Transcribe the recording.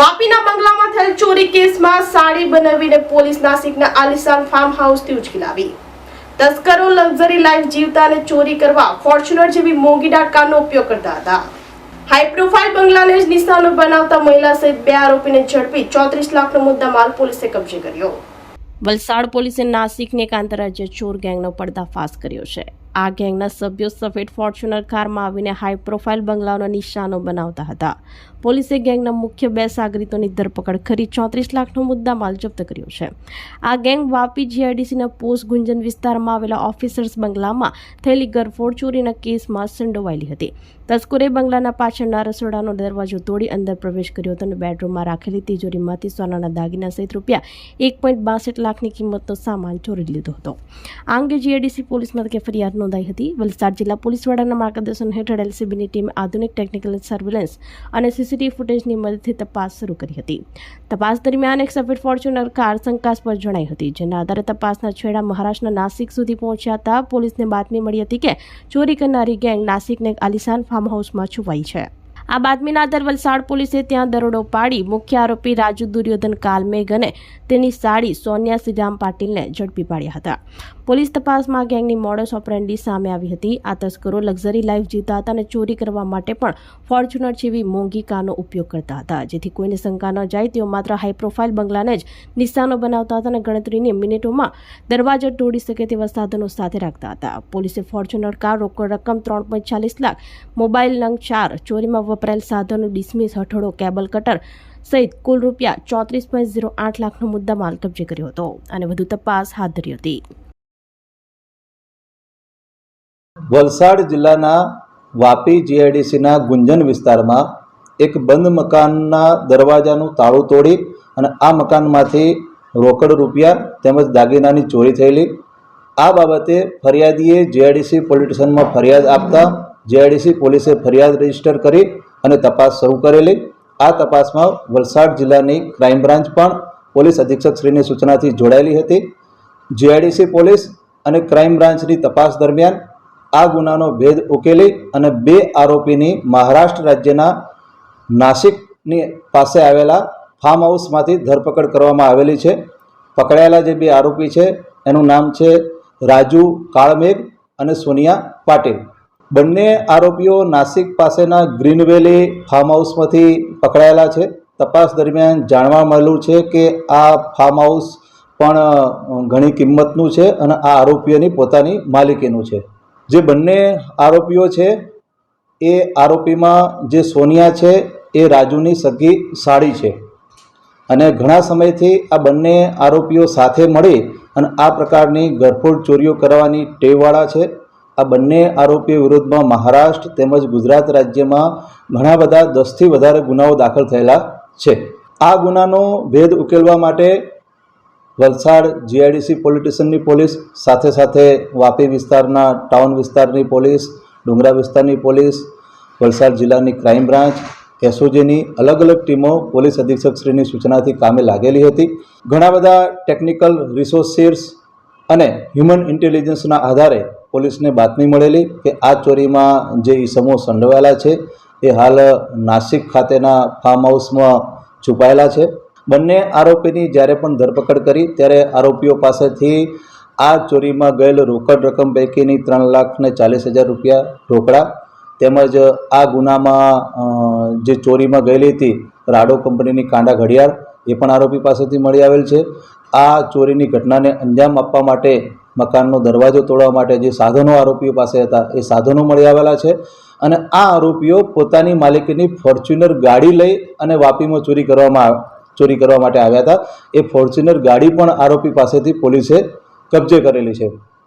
વાપીના બંગલામાં થયેલ ચોરી કેસમાં સાડી બનાવીને પોલીસ નાસિકના આલિશાન ફાર્મ હાઉસથી ઉચકી લાવી. તસ્કરો લક્ઝરી લાઈફ જીવતા અને ચોરી કરવા ફોર્ચ્યુનર જેવી મોંઘીદાટ કારનો ઉપયોગ કરતા હતા. હાઈ પ્રોફાઇલ બંગલાને જ નિશાનો બનાવતા મહિલા સહિત 2 આરોપીને ઝડપી 34 લાખનો મુદ્દામાલ પોલીસે કબજે કર્યો. વલસાડ પોલીસે નાસિકની એક આંતરરાજ્ય ચોર ગેંગનો પર્દાફાશ કર્યો છે. આ ગેંગના સભ્યો સફેદ ફોર્ચ્યુનર કારમાં આવીને હાઈ પ્રોફાઇલ બંગલાઓનો નિશાનો બનાવતા હતા. પોલીસે ગેંગના મુખ્ય 2 સાગરીતોની ધરપકડ કરી 34 લાખનો મુદ્દામાલ જપ્ત કર્યો છે. આ ગેંગ વાપી જીઆઈડીસીના પોસ્ટ ગુંજન વિસ્તારમાં આવેલા ઓફિસર્સ બંગલામાં થયેલી ગરફોડ ચોરીના કેસમાં સંડોવાયેલી હતી. તસ્કરે બંગલાના પાછળના રસોડાનો દરવાજો તોડી અંદર પ્રવેશ કર્યો હતો અને બેડરૂમમાં રાખેલી તિજોરીમાંથી સોનાના દાગીના સહિત રૂપિયા 1.62 લાખની કિંમતનો સામાન ચોરી લીધો હતો. આ અંગે જીઆઈડીસી પોલીસ મથકે ફરિયાદ નોંધાઈ હતી. વલસાડ જિલ્લા પોલીસ વડાના માર્ગદર્શન હેઠળ એલસીબીની ટીમે આધુનિક ટેકનિકલ સર્વેલન્સ અને સીસીટીવી ફૂટેજની મદદથી તપાસ શરૂ કરી હતી. તપાસ દરમિયાન એક સફેદ ફોર્ચ્યુનર કાર શંકાસ્પદ જણાઈ હતી, જેના આધારે તપાસના છેડા મહારાષ્ટ્રના નાસિક સુધી પહોંચ્યા હતા. પોલીસને બાતમી મળી હતી કે ચોરી કરનારી ગેંગ નાસિકને એક આલિશાન ફાર્મ હાઉસમાં છુપાઈ છે. આ બાતમીના આધારે વલસાડ પોલીસે ત્યાં દરોડો પાડી મુખ્ય આરોપી રાજુ દુર્યોધન કાલમેઘ અને તેની સાડી સોનિયા શ્રીરામ પાટીલને ઝડપી પાડ્યા હતા. પોલીસ તપાસમાં ગેંગની મોડસ ઓપરેન્ડી સામે આવી હતી. આ તસ્કરો લક્ઝરી લાઈફ જીવતા હતા અને ચોરી કરવા માટે પણ ફોર્ચ્યુનર જેવી મોંઘી કારનો ઉપયોગ કરતા હતા, જેથી કોઈને શંકા ન જાય. તેઓ માત્ર હાઈ પ્રોફાઇલ બંગલાને જ નિશાનો બનાવતા હતા અને ગણતરીની મિનિટોમાં દરવાજો તોડી શકે તેવા સાધનો સાથે રાખતા હતા. પોલીસે ફોર્ચ્યુનર કાર, રોકડ રકમ 3.40 લાખ, મોબાઈલ નંગ 4, ચોરીમાં વપરાયેલ સાધનો, ડિસમિસ, હથોડો, કેબલ કટર સહિત કુલ રૂપિયા 34.08 લાખનો મુદ્દામાલ કબજે કર્યો હતો અને વધુ તપાસ હાથ ધરી હતી. વલસાડ જિલ્લાના વાપી જીઆઈડીસીના ગુંજન વિસ્તારમાં એક બંધ મકાનના દરવાજાનું તાળું તોડી અને આ મકાનમાંથી રોકડ રૂપિયા તેમજ દાગીનાની ચોરી થયેલી. આ બાબતે ફરિયાદીએ જીઆઈડીસી પોલીસ સ્ટેશનમાં ફરિયાદ આપતા જીઆઈડીસી પોલીસે ફરિયાદ રજીસ્ટર કરી અને તપાસ શરૂ કરેલી. આ તપાસમાં વલસાડ જિલ્લાની ક્રાઇમ બ્રાન્ચ પણ પોલીસ અધિક્ષકશ્રીની સૂચનાથી જોડાયેલી હતી. જીઆઈડીસી પોલીસ અને ક્રાઇમ બ્રાન્ચની તપાસ દરમિયાન આ ગુનાનો ભેદ ઉકેલી અને 2 આરોપીની મહારાષ્ટ્ર રાજ્યના નાસિકની પાસે આવેલા ફાર્મ હાઉસમાંથી ધરપકડ કરવામાં આવેલી છે. પકડાયેલા જે 2 આરોપી છે એનું નામ છે રાજુ કાળમેઘ અને સોનિયા પાટીલ. બંને આરોપીઓ નાસિક પાસેના ગ્રીન વેલી ફાર્મ હાઉસમાંથી પકડાયેલા છે. તપાસ દરમિયાન જાણવા મળેલું છે કે આ ફાર્મ હાઉસ પણ ઘણી કિંમતનું છે અને આ આરોપીઓની પોતાની માલિકીનું છે. જે બંને આરોપીઓ છે એ આરોપીમાં જે સોનિયા છે એ રાજુની સગી સાળી છે અને ઘણા સમયથી આ બંને આરોપીઓ સાથે મળી અને આ પ્રકારની ગરફોડ ચોરીઓ કરવાની ટેવવાળા છે. આ બંને આરોપીઓ વિરુદ્ધમાં મહારાષ્ટ્ર તેમજ ગુજરાત રાજ્યમાં ઘણા બધા 10થી વધારે ગુનાઓ દાખલ થયેલા છે. આ ગુનાનો ભેદ ઉકેલવા માટે વલસાડ જીઆઈડીસી પોલીસ સ્ટેશનની પોલીસ સાથે સાથે વાપી વિસ્તારના ટાઉન વિસ્તારની પોલીસ, ડુંગરા વિસ્તારની પોલીસ, વલસાડ જિલ્લાની ક્રાઇમ બ્રાન્ચ, એસઓજીની અલગ અલગ ટીમો પોલીસ અધિક્ષકશ્રીની સૂચનાથી કામે લાગેલી હતી. ઘણા બધા ટેકનિકલ રિસોર્સિસ અને હ્યુમન ઇન્ટેલિજન્સના આધારે પોલીસને બાતમી મળેલી કે આ ચોરીમાં જે ઈસમો સંડોવાયેલા છે એ હાલ નાસિક ખાતેના ફાર્મ હાઉસમાં છુપાયેલા છે. બંને આરોપીની જ્યારે પણ ધરપકડ કરી ત્યારે આરોપીઓ પાસેથી આ ચોરીમાં ગયેલ રોકડ રકમ પૈકીની 3,40,000 રૂપિયા રોકડા તેમજ આ ગુનામાં જે ચોરીમાં ગયેલી હતી રાડો કંપનીની કાંડા ઘડિયાળ એ પણ આરોપી પાસેથી મળી આવેલ છે. આ ચોરીની ઘટનાને અંજામ આપવા માટે મકાનનો દરવાજો તોડવા માટે જે સાધનો આરોપીઓ પાસે હતા એ સાધનો મળી આવેલા છે અને આ આરોપીઓ પોતાની માલિકીની ફોર્ચ્યુનર ગાડી લઈ અને વાપીમાં ચોરી કરવા માટે આવ્યા હતા. એ ફોર્ચ્યુનર ગાડી પણ આરોપી પાસેથી પોલીસે કબજે કરેલી છે.